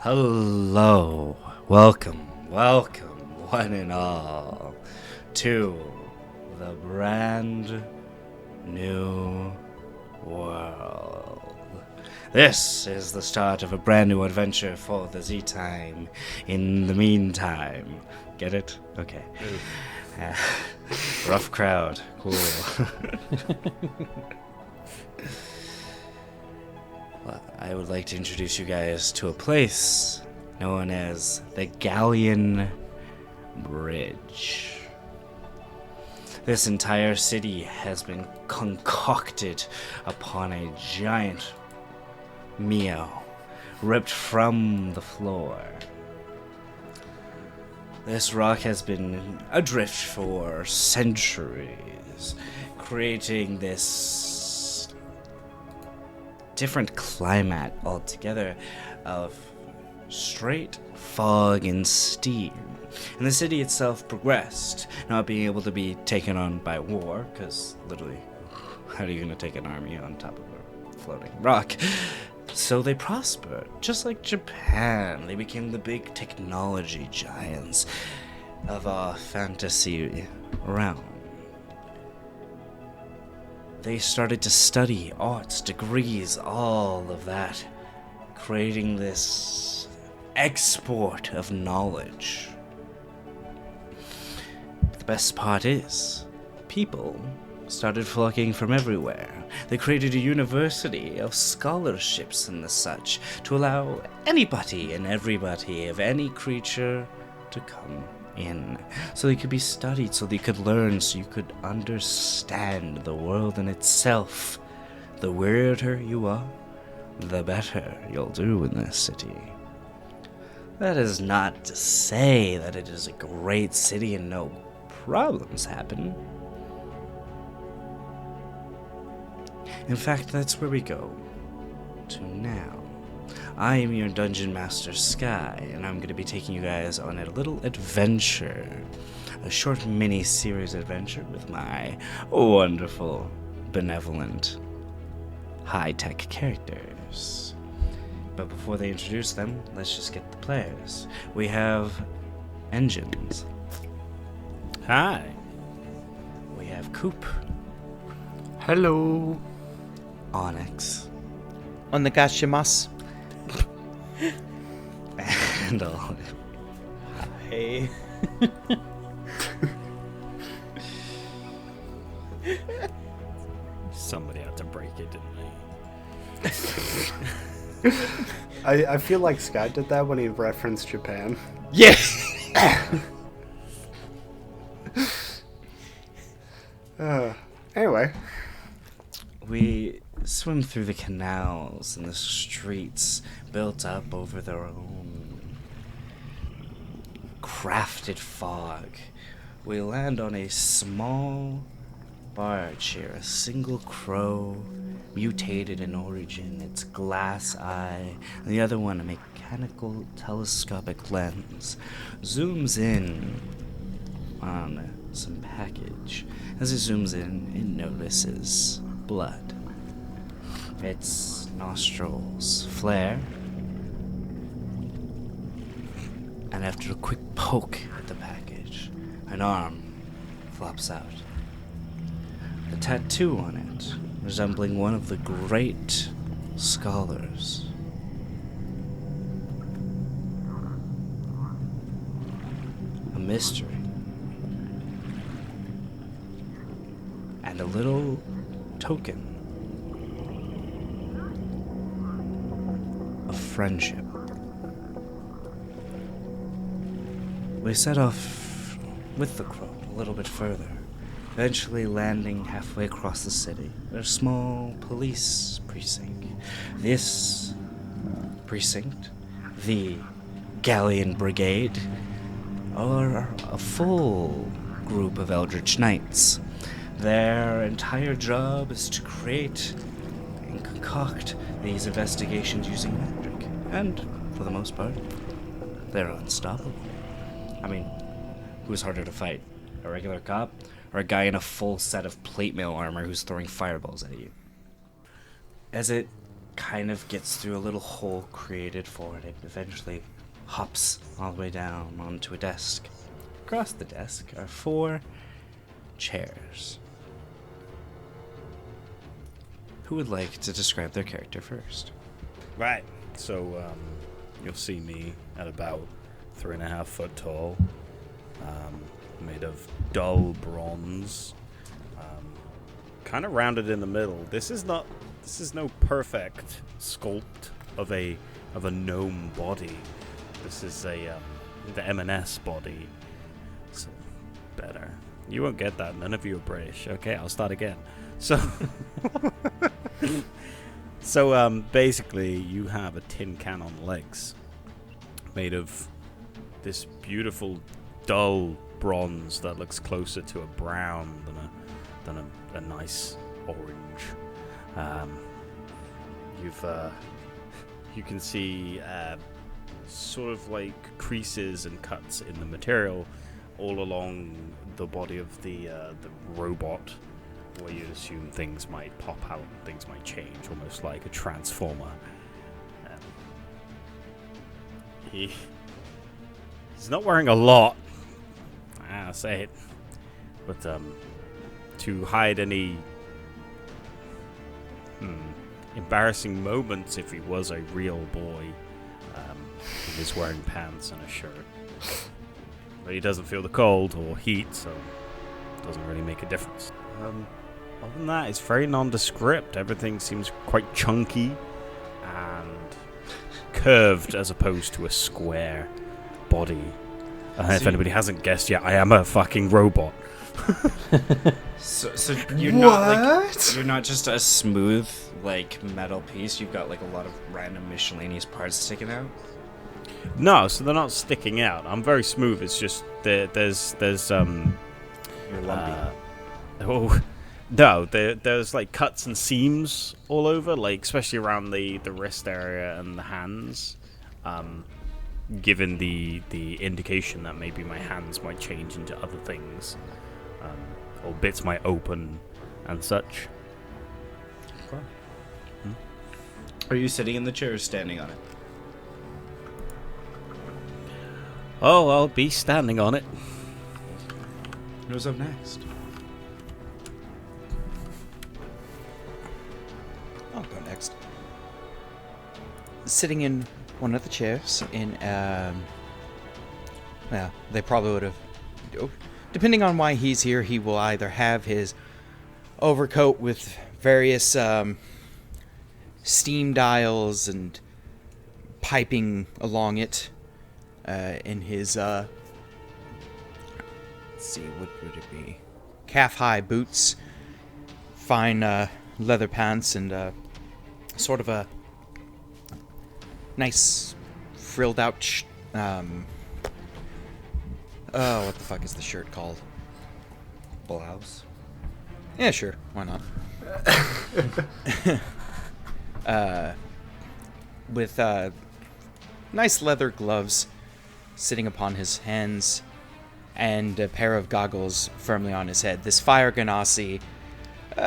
Hello, welcome, one and all, to the brand new world. This is the start of a brand new adventure for the Zee Team. In the meantime, get it? Okay. Rough crowd, cool. Well, I would like to introduce you guys to a place known as the Galleon Bridge. This entire city has been concocted upon a giant meow ripped from the floor. This rock has been adrift for centuries, creating this different climate altogether of straight fog and steam. And the city itself progressed, not being able to be taken on by war, because literally, how are you going to take an army on top of a floating rock? So they prospered, just like Japan. They became the big technology giants of our fantasy realm. They started to study arts, degrees, all of that, creating this export of knowledge. The best part is, people started flocking from everywhere. They created a university of scholarships and the such to allow anybody and everybody of any creature to come in, so they could be studied, so they could learn, so you could understand the world in itself. The weirder you are, the better you'll do in this city. That is not to say that it is a great city and no problems happen. In fact, that's where we go to now. I am your Dungeon Master Sky, and I'm going to be taking you guys on a little adventure. A short mini-series adventure with my wonderful, benevolent, high-tech characters. But before they introduce them, let's just get the players. We have Engines. Hi. We have Coop. Hello. Onix. Onegashimasu. And Olive. Hey. Somebody had to break it, didn't they? I feel like Scott did that when he referenced Japan. Yeah. Anyway. We swim through the canals and the streets built up over their own crafted fog. We land on a small barge here, a single crow, mutated in origin, its glass eye, and the other one a mechanical telescopic lens, zooms in on some package. As it zooms in, it notices blood. Its nostrils flare, and after a quick poke at the package, an arm flops out. A tattoo on it, resembling one of the great scholars. A mystery. And a little token of friendship. We set off with the crow a little bit further, eventually landing halfway across the city, a small police precinct. This precinct, the Galleon Brigade, are a full group of Eldritch Knights. Their entire job is to create and concoct these investigations using magic. And, for the most part, they're unstoppable. I mean, who's harder to fight? A regular cop? Or a guy in a full set of plate mail armor who's throwing fireballs at you? As it kind of gets through a little hole created for it. It eventually hops all the way down onto a desk. Across the desk are 4 chairs. Who would like to describe their character first? Right. So, you'll see me at about 3.5 foot tall, made of dull bronze, kind of rounded in the middle. This is no perfect sculpt of a gnome body. This is the M&S body. So better. You won't get that. None of you are British. Okay, I'll start again. So basically, you have a tin can on legs, made of this beautiful dull bronze that looks closer to a brown than a nice orange. You can see sort of like creases and cuts in the material all along the body of the robot, where you assume things might pop out, things might change, almost like a transformer. He's not wearing a lot, I'll say it, but to hide any embarrassing moments, if he was a real boy, he is wearing pants and a shirt. But he doesn't feel the cold or heat, so it doesn't really make a difference. Other than that, it's very nondescript. Everything seems quite chunky and curved as opposed to a square body. If anybody hasn't guessed yet, I am a fucking robot. So you're not just a smooth like metal piece. You've got like a lot of random miscellaneous parts sticking out. No, so they're not sticking out. I'm very smooth. It's just there's You're lumpy. there's like cuts and seams all over, like especially around the wrist area and the hands, given the indication that maybe my hands might change into other things, or bits might open and such. Are you sitting in the chair or standing on it? Oh, I'll be standing on it. Who's up next? I'll go next. Sitting in one of the chairs in, well, they probably would have, depending on why he's here, he will either have his overcoat with various steam dials and piping along it, in his, let's see, what would it be? Calf-high boots, fine leather pants, and sort of a nice frilled out what the fuck is the shirt called? Blouse. Yeah, sure, why not? With nice leather gloves sitting upon his hands and a pair of goggles firmly on his head. This fire ganassi,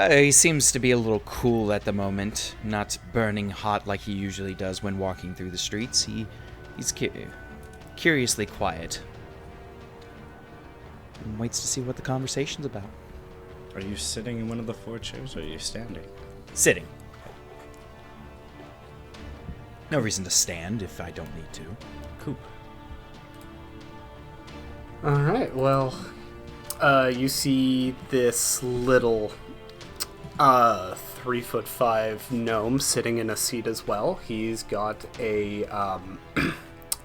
he seems to be a little cool at the moment, not burning hot like he usually does when walking through the streets. He's curiously quiet and waits to see what the conversation's about. Are you sitting in one of the 4 chairs or are you standing? Sitting. No reason to stand if I don't need to. Coop. Alright, well, you see this little 3'5" gnome sitting in a seat as well. He's got a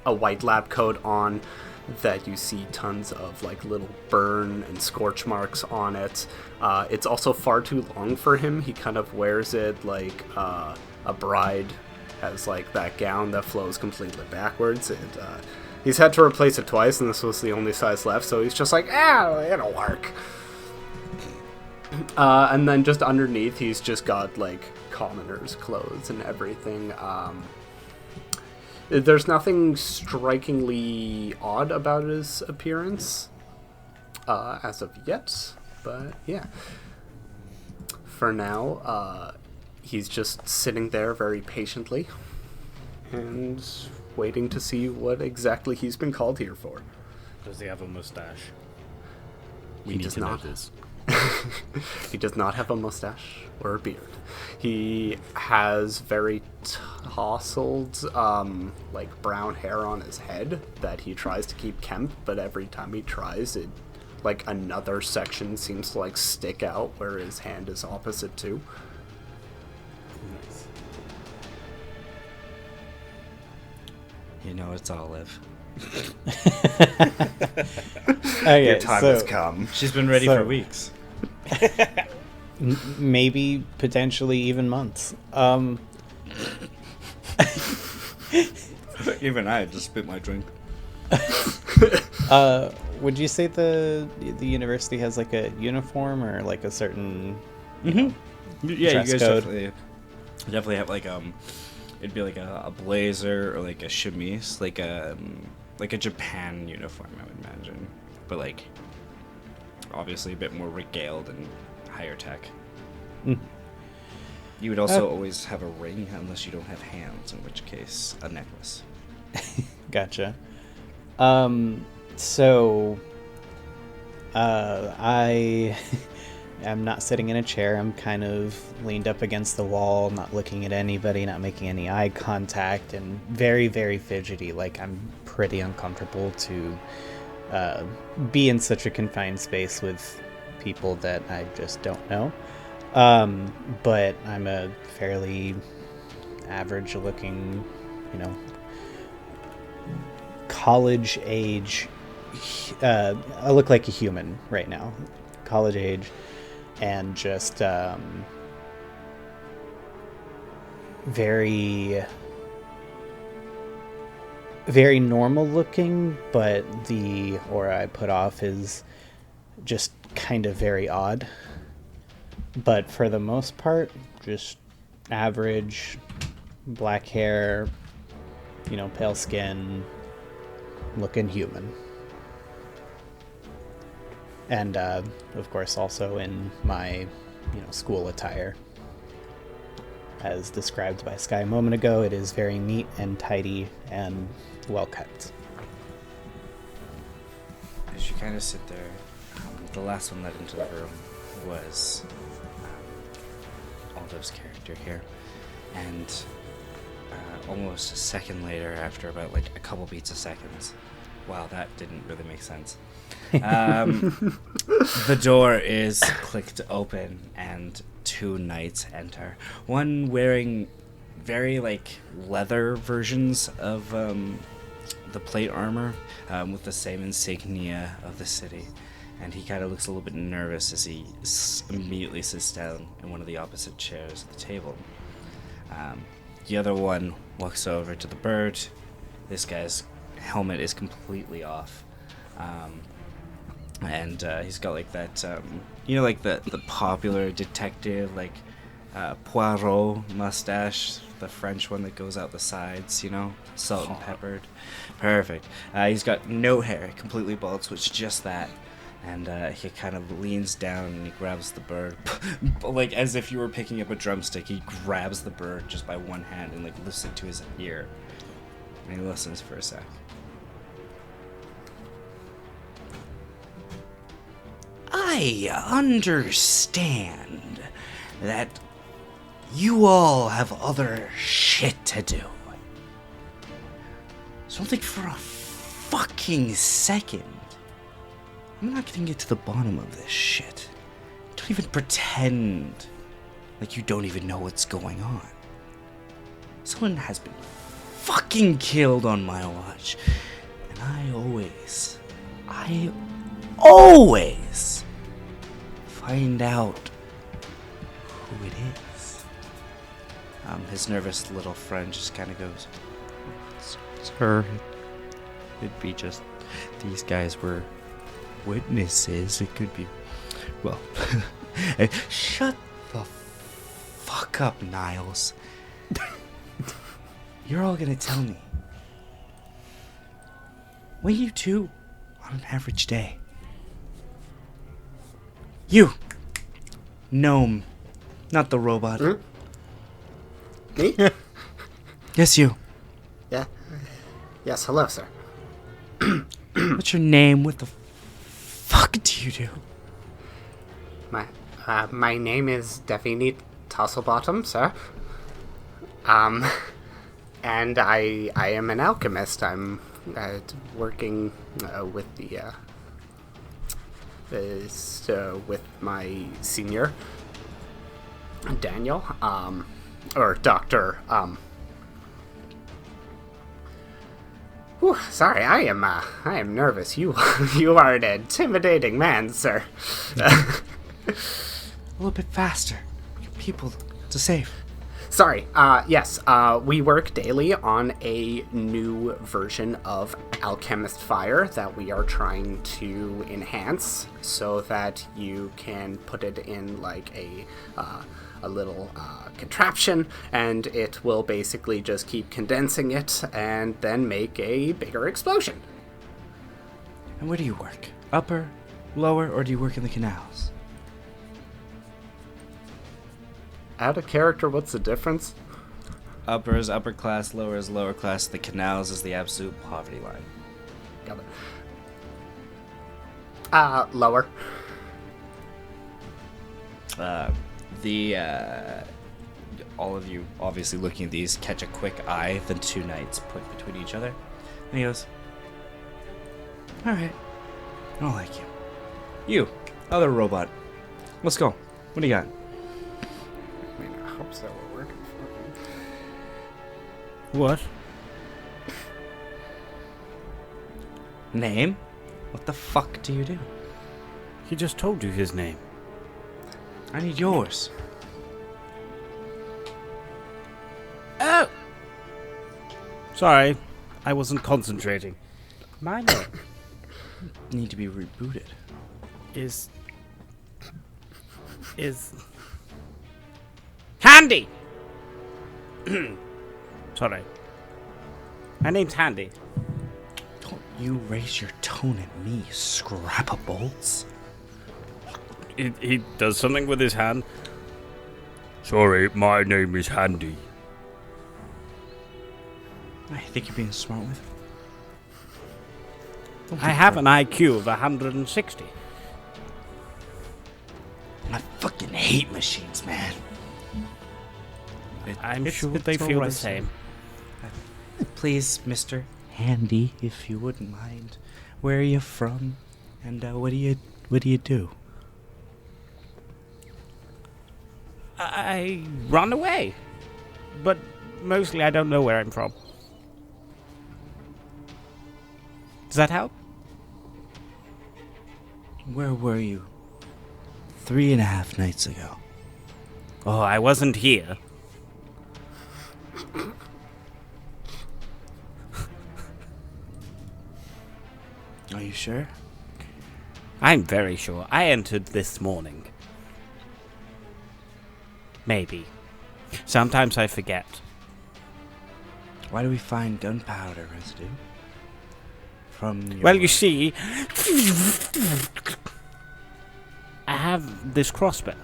white lab coat on that you see tons of like little burn and scorch marks on it. It's also far too long for him. He kind of wears it like a bride has like that gown that flows completely backwards, and he's had to replace it twice, and this was the only size left, so he's just like, it'll work. And then just underneath, he's just got like commoner's clothes and everything. There's nothing strikingly odd about his appearance as of yet, but yeah. For now, he's just sitting there very patiently and waiting to see what exactly he's been called here for. Does he have a mustache? He does not. This. He does not have a mustache or a beard. He has very tousled, like brown hair on his head that he tries to keep kempt, but every time he tries, it, like another section seems to like stick out where his hand is opposite to. Nice. You know it's Olive. Okay, Your time has come. She's been ready for weeks. Maybe, potentially, even months. Even I just spit my drink. Would you say the university has like a uniform or like a certain you know, Yeah, dress you guys code? definitely have like it'd be like a blazer or like a chemise, like a Japan uniform, I would imagine, but like obviously a bit more regaled and higher tech. Mm. You would also always have a ring unless you don't have hands, in which case a necklace. Gotcha. So I am not sitting in a chair. I'm kind of leaned up against the wall, not looking at anybody, not making any eye contact, and very, very fidgety. Like, I'm pretty uncomfortable to be in such a confined space with people that I just don't know. But I'm a fairly average looking, you know, college age. I look like a human right now, college age, and just very, very normal looking, but the aura I put off is just kind of very odd. But for the most part, just average, black hair, you know, pale skin, looking human. And, of course, also in my, you know, school attire. As described by Sky a moment ago, it is very neat and tidy and well kept. As you kind of sit there, the last one let into the room was Aldo's character here, and almost a second later, after about like a couple beats of seconds, wow, that didn't really make sense. The door is clicked open, and two knights enter. One wearing very like leather versions of the plate armor, with the same insignia of the city. And he kind of looks a little bit nervous as he immediately sits down in one of the opposite chairs at the table. The other one walks over to the bird. This guy's helmet is completely off. And he's got like that, you know, like the popular detective, like Poirot mustache, the French one that goes out the sides, you know, salt and peppered. Perfect. He's got no hair, completely bald, so it's just that. And he kind of leans down and he grabs the bird, like as if you were picking up a drumstick. He grabs the bird just by one hand and like lifts it to his ear. And he listens for a sec. I understand that you all have other shit to do. So don't think for a fucking second I'm not gonna get to the bottom of this shit. Don't even pretend like you don't even know what's going on. Someone has been fucking killed on my watch, and I always find out who it is. His nervous little friend just kind of goes, "Sir, it'd be just these guys were witnesses. It could be, well." Shut the fuck up, Niles. You're all gonna tell me. What do you do on an average day? You, gnome, not the robot. Me? Yes, you. Yeah. Yes, hello, sir. What's your name? What the fuck do you do? My name is Davini Tosselbottom, sir. And I am an alchemist. I'm working with with my senior, Daniel, or Doctor. Sorry, I am nervous. You are an intimidating man, sir. A little bit faster. We got people to save. Sorry, yes, we work daily on a new version of Alchemist Fire that we are trying to enhance so that you can put it in like a little contraption, and it will basically just keep condensing it and then make a bigger explosion. And where do you work? Upper, lower, or do you work in the canals? Out of character, what's the difference? Upper is upper class, lower is lower class. The canals is the absolute poverty line. Got it. Lower. All of you obviously looking at these catch a quick eye the two knights put between each other. And he goes, alright, I don't like you. You, other robot. Let's go. What do you got? I mean, I hope so. We're working for him. What? Name? What the fuck do you do? He just told you his name. I need yours. Oh! Sorry, I wasn't concentrating. My name Need to be rebooted. is Handy! Sorry. My name's Handy. Don't you raise your tone at me, scrap of bolts. He does something with his hand. Sorry, my name is Handy. I think you're being smart with it. Don't I be have proud. an IQ of 160. I fucking hate machines, man. I'm It's- sure it's they all feel right, the sir. same. Please, Mr. Handy, if you wouldn't mind, where are you from, and what do you do? I run away. But mostly I don't know where I'm from. Does that help? Where were you 3.5 nights ago? Oh, I wasn't here. Are you sure? I'm very sure. I entered this morning. Maybe. Sometimes I forget. Why do we find gunpowder residue? From your... Well, you see, I have this crossbow.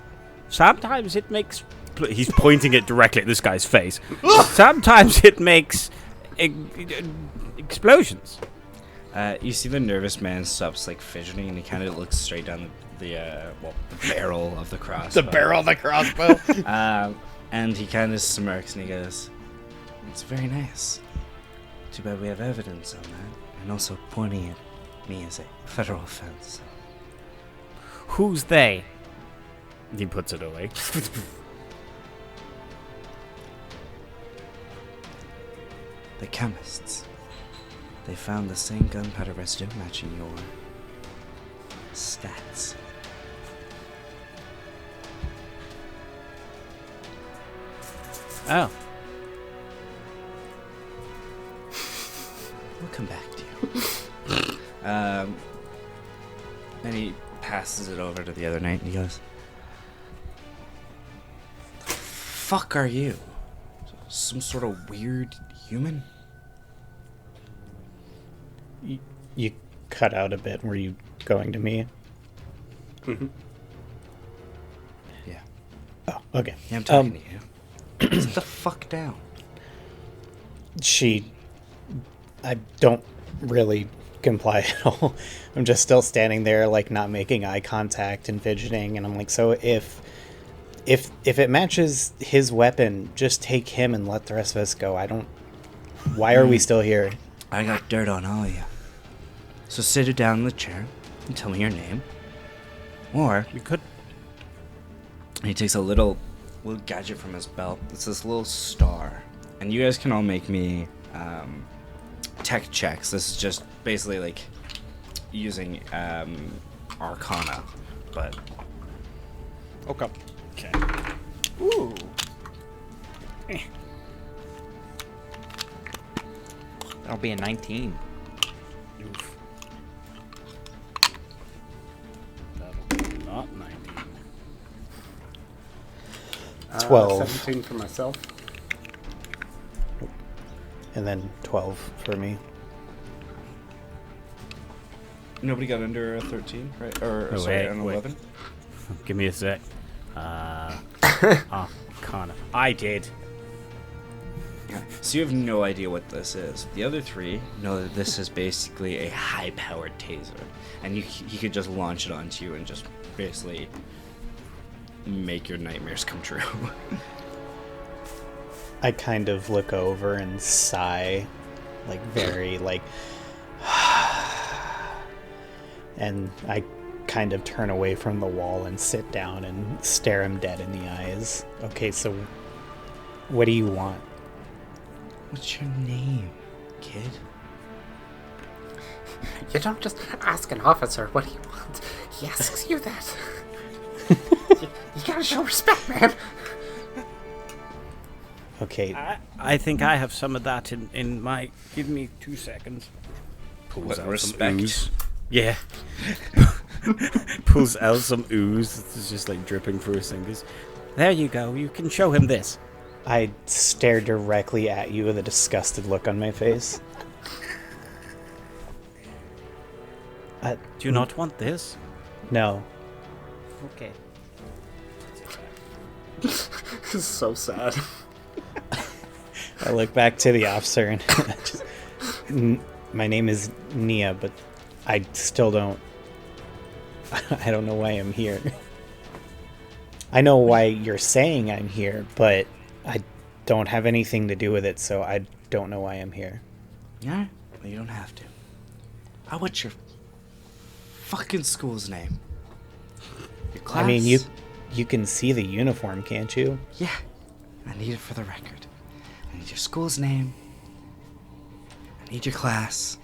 Sometimes it makes... He's pointing it directly at this guy's face. Sometimes it makes explosions. You see the nervous man stops like fidgeting, and he kind of looks straight down the barrel of the crossbow. The barrel of the crossbow. And he kind of smirks and he goes, "It's very nice. Too bad we have evidence on that, and also pointing at me as a federal offense." Who's they? He puts it away. The chemists. They found the same gunpowder residue matching your stats. Oh. We'll come back to you. Then he passes it over to the other knight and he goes, "The fuck are you? Some sort of weird human?" You cut out a bit. Were you going to me? Mm-hmm. Yeah. Oh, okay. Yeah, I'm talking to you. Sit the fuck down. I don't really comply at all. I'm just still standing there, like, not making eye contact and fidgeting, and I'm like, so if it matches his weapon, just take him and let the rest of us go. Why are we still here? I got dirt on all of you. So sit it down in the chair and tell me your name. Or You could. he takes a little gadget from his belt. It's this little star. And you guys can all make me tech checks. This is just basically like using Arcana. But Okay. Okay. Ooh. That'll be a 19. Oof. That'll be not 19. 12. 17 for myself. And then 12 for me. nobody got under a 13, right? Or Oh, sorry, wait, an wait. 11? Give me a sec. Arcana. I did. So you have no idea what this is. The other three know that this is basically a high-powered taser, and he could just launch it onto you and just basically make your nightmares come true. I kind of look over and sigh, like very like, and I kind of turn away from the wall and sit down and stare him dead in the eyes. Okay, so what do you want? What's your name, kid? You don't just ask an officer what he wants. He asks you that. you gotta show respect, man. Okay, I think I have some of that in my. Give me 2 seconds. Pulls What, out some respect? ooze. Yeah. Pulls out some ooze. It's just like dripping through his fingers. There you go. You can show him this. I stare directly at you with a disgusted look on my face. Do you not want this? No. Okay. This is so sad. I look back to the officer and just, my name is Nia, but I still don't. I don't know why I'm here. I know why you're saying I'm here, but I don't have anything to do with it, so I don't know why I'm here. Yeah? Well, you don't have to. What's your fucking school's name? Your class? I mean, you can see the uniform, can't you? Yeah. I need it for the record. I need your school's name. I need your class.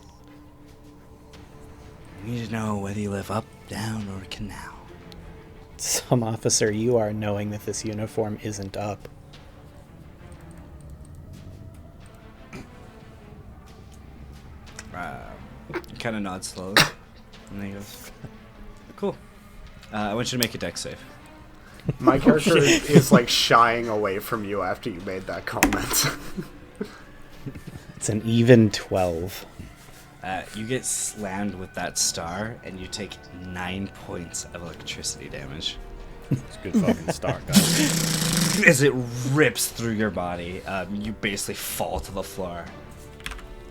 I need to know whether you live up, down, or canal. Some officer you are, knowing that this uniform isn't up. He kind of nods slowly. And then he goes, cool. I want you to make a dex save. My character is like shying away from you after you made that comment. It's an even 12. You get slammed with that star, and you take 9 points of electricity damage. It's a good fucking start, guys. As it rips through your body, you basically fall to the floor.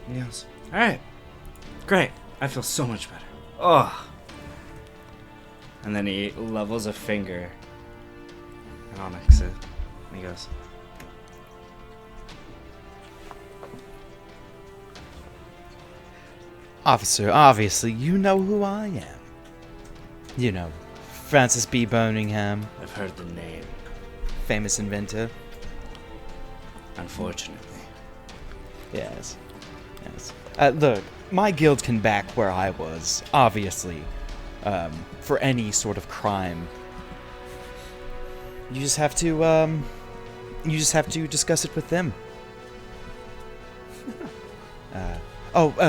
And he goes, alright, great, I feel so much better. Oh. And then he levels a finger at Onix, and he goes, Officer, obviously, you know who I am. You know, Francis B. Birmingham, I've heard the name, famous inventor. unfortunately. Yes. Yes. Look, my guild can back where I was, obviously, for any sort of crime. You just have to discuss it with them.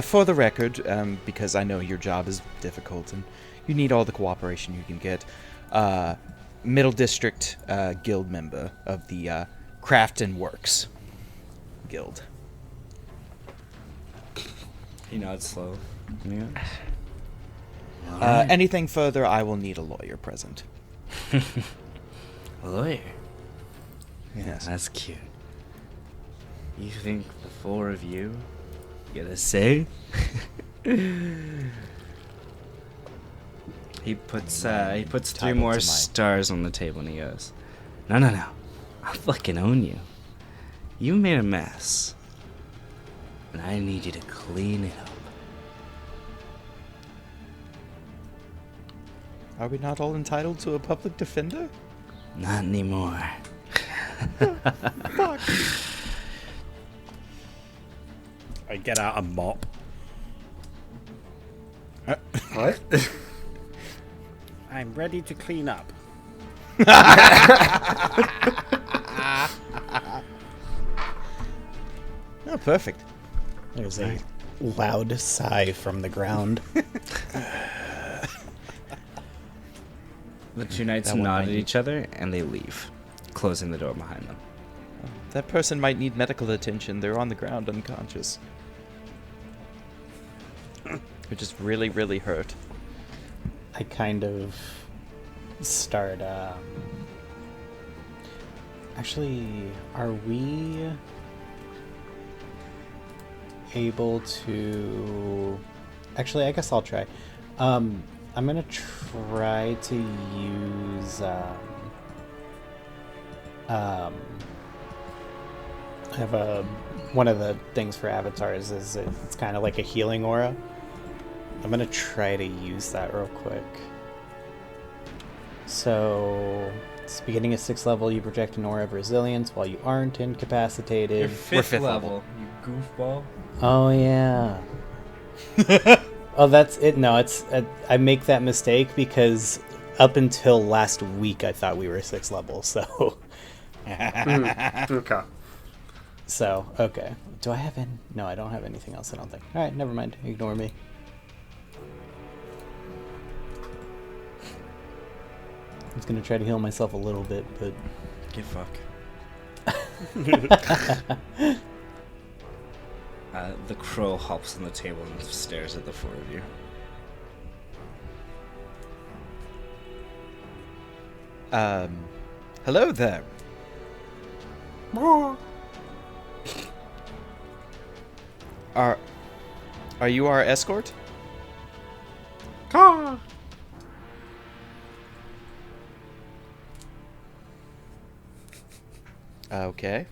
For the record, because I know your job is difficult and you need all the cooperation you can get, Middle District guild member of the Craft and Works Guild. He nods slow. Yeah. Anything further, I will need a lawyer present. A lawyer. Yes. That's cute. You think the four of you get a say? He puts three Entitled more to my- stars on the table and he goes, No. I'll fucking own you. You made a mess. And I need you to clean it up. Are we not all entitled to a public defender? Not anymore. Fuck. I get out a mop. What? I'm ready to clean up. Oh, perfect. There's a loud sigh from the ground. The two knights That one nod might at need- each other and they leave, closing the door behind them. That person might need medical attention. They're on the ground unconscious. They're just really, really hurt. I kind of start. Actually, are we able to? Actually, I guess I'll try. I'm gonna try to use. I have one of the things for avatars is it's kind of like a healing aura. I'm gonna try to use that real quick. So, it's beginning at 6th level, you project an aura of resilience while you aren't incapacitated. We're fifth level. you goofball. Oh yeah. Oh, that's it. No, it's I make that mistake because up until last week I thought we were 6th level. So, Okay. okay. Do I have any? No, I don't have anything else. I don't think. All right, never mind. Ignore me. I was gonna try to heal myself a little bit, but Get fuck. The crow hops on the table and stares at the four of you. Hello there. Are you our escort? Okay.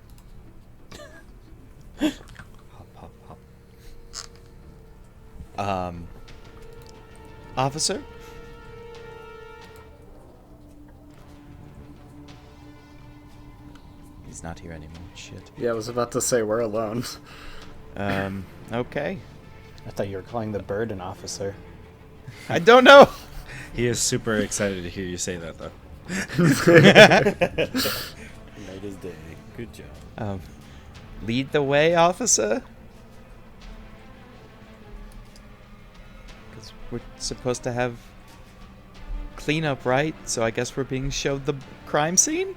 Hop, hop, hop. Officer? He's not here anymore. Shit. Yeah, I was about to say we're alone. Okay. I thought you were calling the bird an officer. I don't know. He is super excited to hear you say that, though. Made his day. Good job. Lead the way, officer. Because we're supposed to have cleanup, right? So I guess we're being showed the crime scene?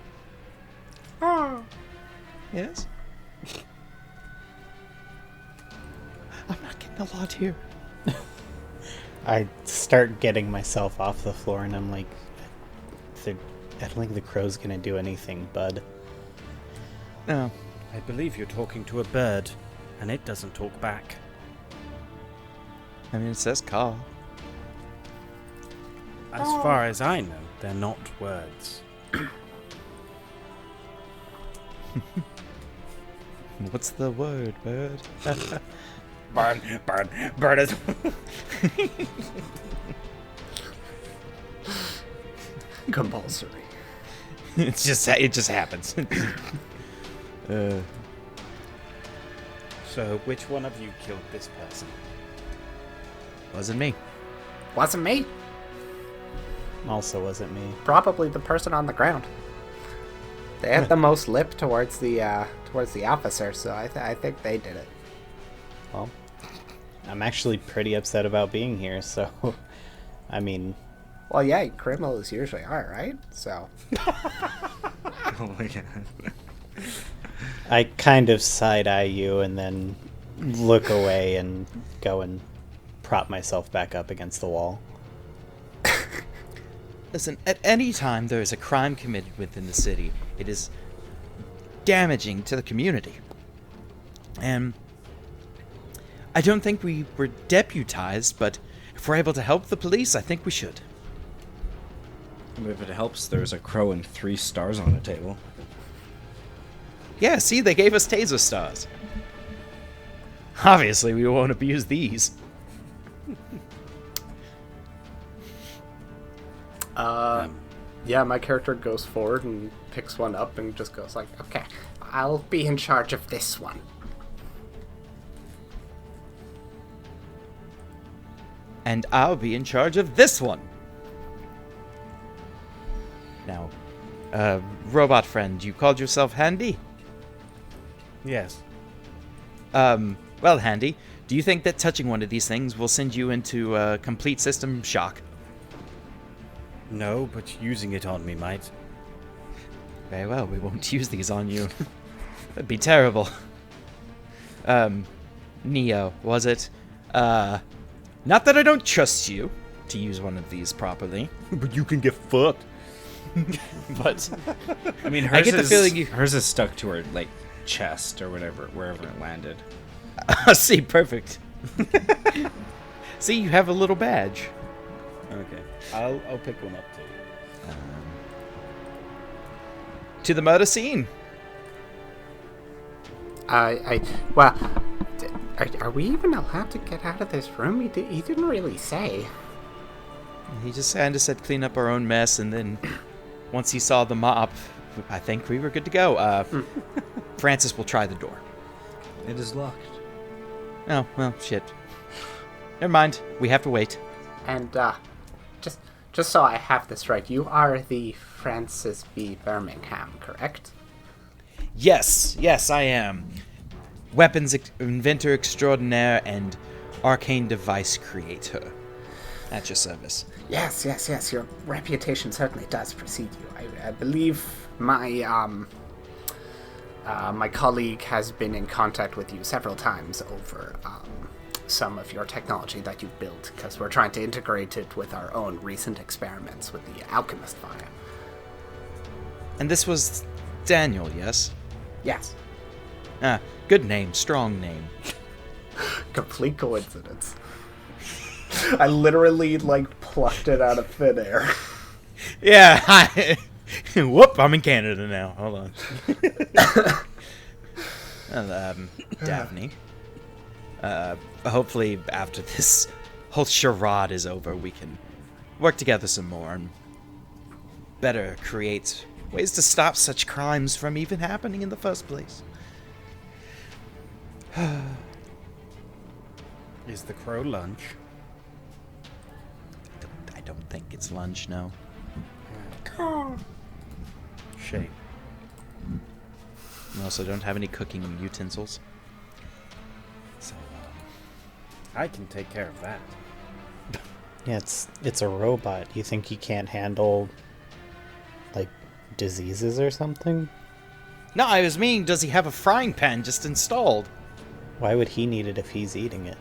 Yes? I'm not getting a lot here. I start getting myself off the floor, and I'm like, I don't think the crow's gonna do anything, bud. No. I believe you're talking to a bird, and it doesn't talk back. I mean, it says call. As far as I know, they're not words. What's the word, bird? Bird is... Compulsory. it just happens. So, which one of you killed this person? Wasn't me. Wasn't me. Also wasn't me. Probably the person on the ground. They had the most lip towards the officer, so I think they did it. Well, I'm actually pretty upset about being here, so, I mean, Well, yeah, criminals usually are, right? So. Oh my god. I kind of side-eye you and then look away and go and prop myself back up against the wall. Listen, at any time there is a crime committed within the city, it is damaging to the community. And I don't think we were deputized, but if we're able to help the police, I think we should. If it helps, there's a crow and 3 stars on a table. Yeah, see, they gave us taser stars. Obviously, we won't abuse these. Yeah, my character goes forward and picks one up and just goes like, okay, I'll be in charge of this one. And I'll be in charge of this one. Now, robot friend, you called yourself Handy? Yes. Well, Handy, do you think that touching one of these things will send you into complete system shock? No, but using it on me might. Very well, we won't use these on you. That'd be terrible. Neo, was it? Not that I don't trust you to use one of these properly. But you can get fucked. But I mean, I get the feeling you... hers is stuck to her like chest or whatever, wherever it landed. See, perfect. See, you have a little badge. Okay. I'll pick one up too. To the murder scene. Well, are we even allowed to get out of this room? He didn't really say. He just kind of said clean up our own mess, and then once he saw the mop, I think we were good to go. Francis will try the door. It is locked. Oh, well, shit. Never mind. We have to wait. And, just so I have this right, you are the Francis B. Birmingham, correct? Yes, I am. Weapons inventor extraordinaire and arcane device creator. At your service. Yes, your reputation certainly does precede you. I believe my, my colleague has been in contact with you several times over, some of your technology that you've built, because we're trying to integrate it with our own recent experiments with the alchemist fire. And this was Daniel, yes? Yes. Ah, good name, strong name. Complete coincidence. I literally, plucked it out of thin air. Yeah, hi. Whoop, I'm in Canada now. Hold on. Daphne. Hopefully after this whole charade is over, we can work together some more and better create ways to stop such crimes from even happening in the first place. Is the crow lunch? I don't think it's lunch, no. Shame. We also don't have any cooking utensils. So, I can take care of that. Yeah, it's a robot. You think he can't handle, diseases or something? No, I was meaning, does he have a frying pan just installed? Why would he need it if he's eating it?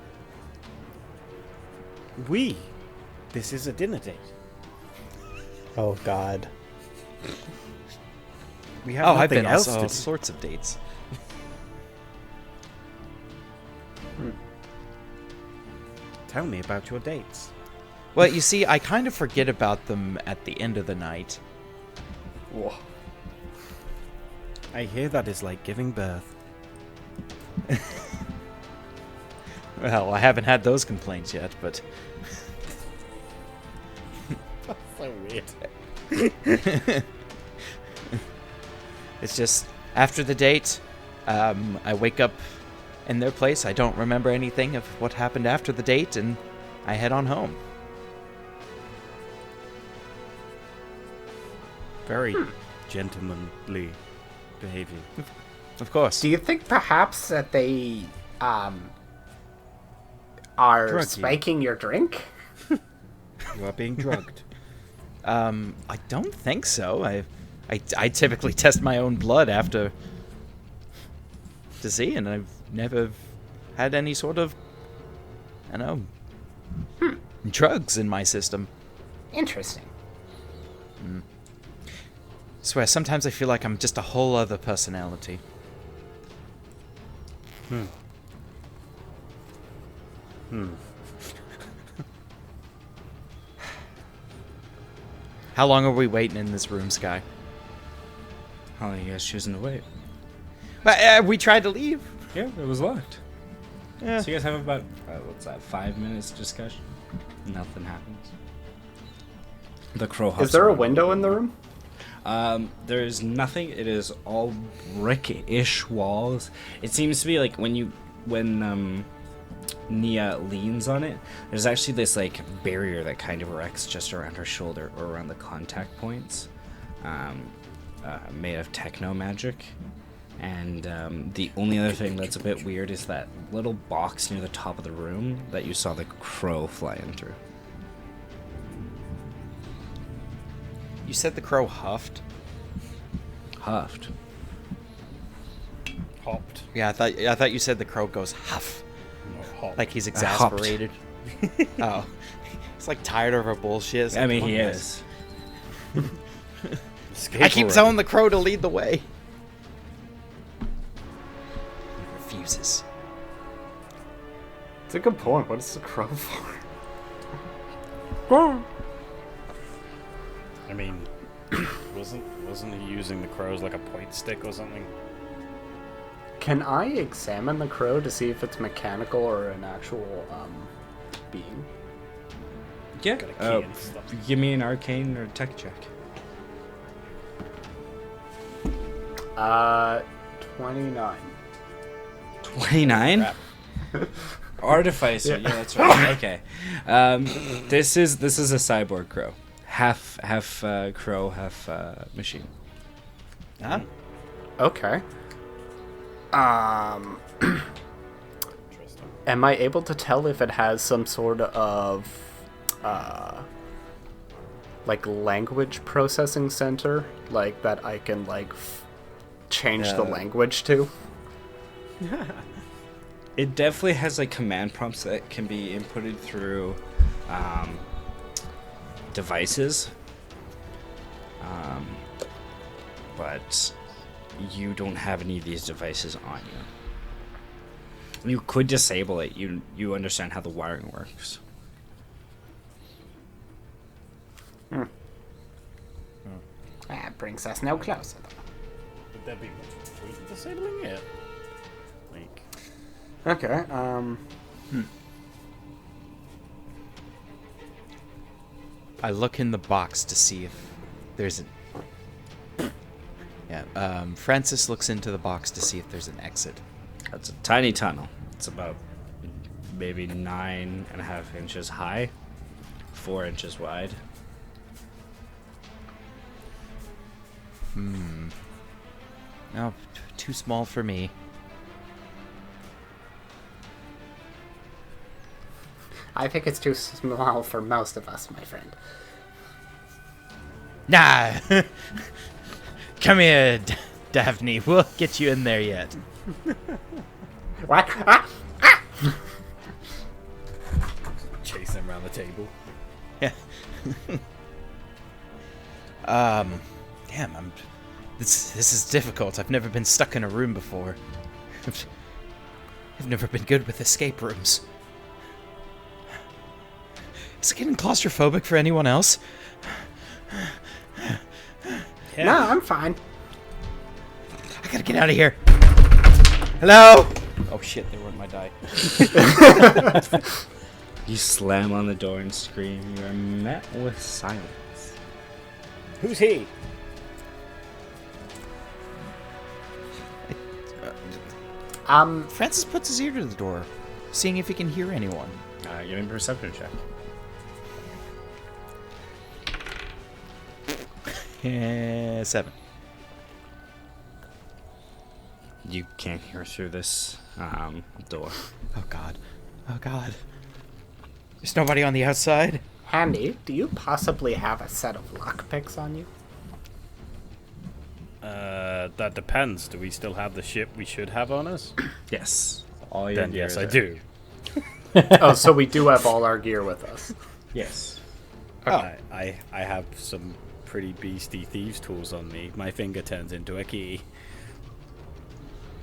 This is a dinner date. Oh, God. We have I've nothing been else on to all do. sorts of dates. Tell me about your dates. Well, you see, I kind of forget about them at the end of the night. Whoa. I hear that is like giving birth. Well, I haven't had those complaints yet, but... So weird. It's just, after the date, I wake up in their place. I don't remember anything of what happened after the date, and I head on home. Very gentlemanly behavior. Of course. Do you think perhaps that they, are Drug you. spiking your drink? You are being drugged. I don't think so. I typically test my own blood after to see, and I've never had any sort of, I don't know, drugs in my system. Interesting. Swear, sometimes I feel like I'm just a whole other personality. How long are we waiting in this room, Sky? How long are you guys choosing to wait? But we tried to leave. Yeah, it was locked. Yeah. So you guys have about, what's that, 5 minutes discussion? Nothing happens. The crow hops Is there a around. window in the room? There is nothing. It is all brick-ish walls. It seems to be like when Nia leans on it, there's actually this like barrier that kind of erects just around her shoulder or around the contact points, made of techno magic. And the only other thing that's a bit weird is that little box near the top of the room that you saw the crow flying through. You said the crow huffed. Huffed. Hopped. Yeah, I thought you said the crow goes huff, No, hopped. like he's hopped. exasperated. Oh, he's like tired of our bullshit. It's I like, mean, come he on, is. Escape I keep already. telling the crow to lead the way. He refuses. It's a good point. What is the crow for? I mean, wasn't he using the crow as like a point stick or something? Can I examine the crow to see if it's mechanical or an actual being? Yeah. Got a key and stuff. Give me an arcane or tech check. 29. 29? Artificer. Yeah, that's right. Okay. This is a cyborg crow. Half crow, half machine. Huh? Okay. Interesting. Am I able to tell if it has some sort of like language processing center, like that I can like change the language to? It definitely has like command prompts that can be inputted through devices, but you don't have any of these devices on you. You could disable it. You understand how the wiring works. That brings us no closer. Would there be much point disabling it? Like, Okay. I look in the box to see if there's an. Yeah. Francis looks into the box to see if there's an exit. That's a tiny tunnel. It's about maybe 9.5 inches high, 4 inches wide. No, too small for me. I think it's too small for most of us, my friend. Nah. Come here, Daphne. We'll get you in there yet. What? Ah! chase him around the table. Yeah. Damn, this is difficult. I've never been stuck in a room before. I've never been good with escape rooms. Is it getting claustrophobic for anyone else? No, I'm fine. I gotta get out of here. Hello? Oh shit, they weren't my die. You slam on the door and scream. You are met with silence. Who's he? Francis puts his ear to the door, seeing if he can hear anyone. Give me a perception check. 7. You can't hear through this door. Oh god. Oh god. There's nobody on the outside? Handy, do you possibly have a set of lockpicks on you? That depends. Do we still have the ship we should have on us? Yes. All your Then gear yes, is I there. do. Oh, so we do have all our gear with us. Yes. I have some pretty beastie thieves tools on me. My finger turns into a key.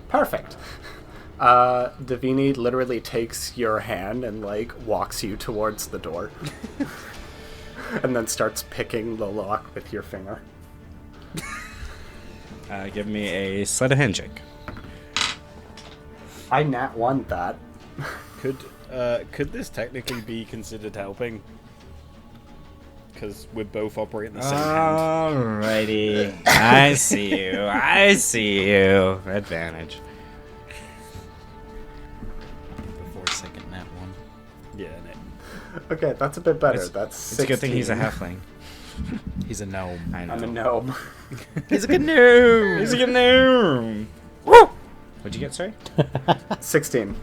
Perfect. Davini literally takes your hand and like walks you towards the door. And then starts picking the lock with your finger. Give me a sleight of hand check. I nat one that. Could this technically be considered helping? Because we're both operating the same hand. Alrighty. I see you. Advantage. Before second nat one. Yeah, Okay, that's a bit better. It's- That's It's a good thing he's a 16. halfling. He's a gnome. I know. I'm a gnome. He's a good gnome. He's a good gnome. Woo! What'd you get, sorry? 16.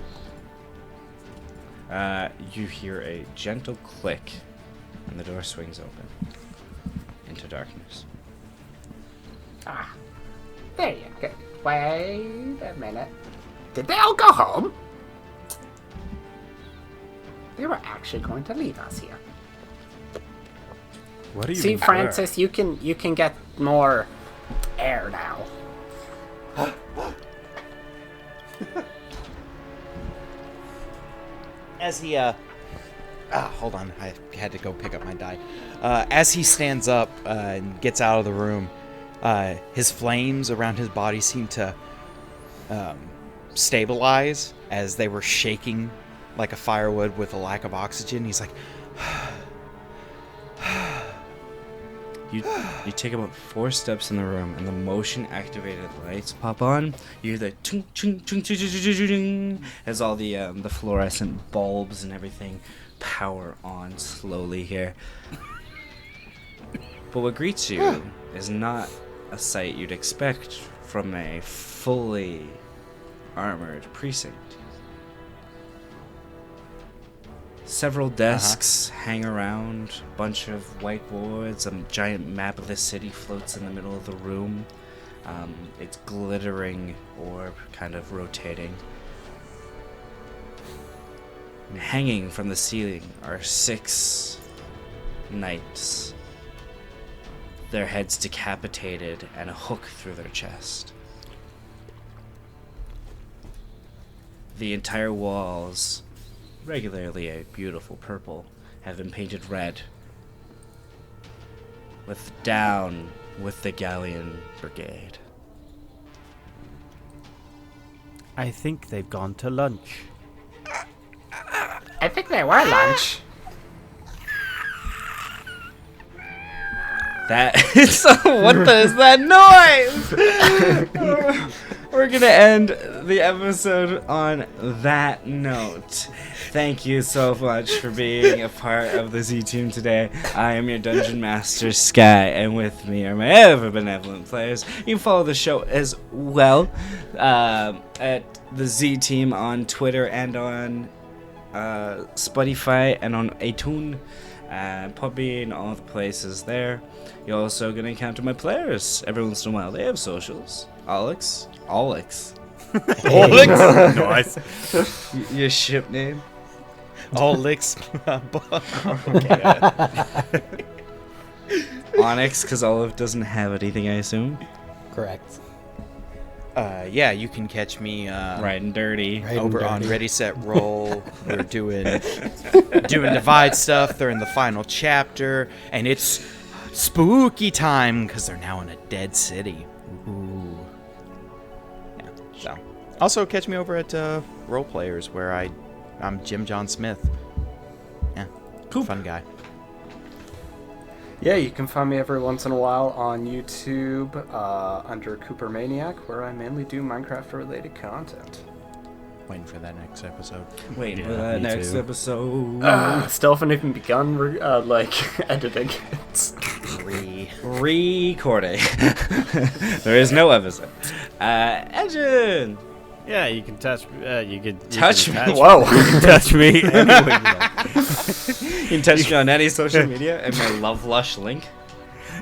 You hear a gentle click, and the door swings open into darkness. There you go. Wait a minute. Did they all go home? They were actually going to leave us here. What do you See, mean, Francis, you can get more air now. As he hold on, I had to go pick up my die. As he stands up and gets out of the room, his flames around his body seem to stabilize as they were shaking like a firewood with a lack of oxygen. He's like, You take about 4 steps in the room, and the motion-activated lights pop on. You hear the chung chung chung chung chung chung chung chung as all the fluorescent bulbs and everything power on slowly here. But what greets you is not a sight you'd expect from a fully armored precinct. Several desks hang around, a bunch of whiteboards, a giant map of the city floats in the middle of the room. It's glittering or kind of rotating. And hanging from the ceiling are 6 knights, their heads decapitated and a hook through their chest. The entire walls, regularly a beautiful purple, have been painted red, with down with the Galleon Brigade. I think they've gone to lunch. I think they were lunch. That is what is that noise? We're gonna end the episode on that note. Thank you so much for being a part of the Zee Team today. I am your Dungeon Master, Sky, and with me are my ever benevolent players. You can follow the show as well at the Zee Team on Twitter and on Spotify and on iTunes, Podbean, all the places there. You're also gonna encounter my players every once in a while. They have socials. Onix. Nice. Your ship name? all licks. Onix, because Olive doesn't have anything, I assume. Correct. Yeah, you can catch me Riding dirty. over on Ready Set Roll. We're doing divide stuff. They're in the final chapter, and it's spooky time because they're now in a dead city. Ooh. Yeah. So, also catch me over at Role Players, where I'm Jim John Smith. Yeah, Coop. Fun guy. Yeah, you can find me every once in a while on YouTube under Cooper Maniac, where I mainly do Minecraft-related content. Waiting for that next episode. Wait Yeah, for that me next too. episode. Still haven't even begun editing it. Recording. There is no episode. Engine. Yeah, you can touch. You can Touch me. Whoa. You can touch me anywhere you want. You can touch me on any social media and my Love Lush link.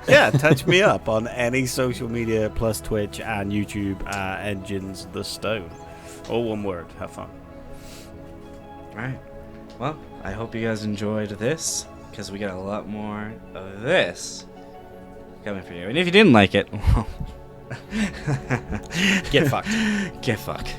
Yeah, touch me up on any social media plus Twitch and YouTube. Engines the Stone. All one word. Have fun. Alright. Well, I hope you guys enjoyed this, because we got a lot more of this coming for you. And if you didn't like it, well, Get fucked. get fucked.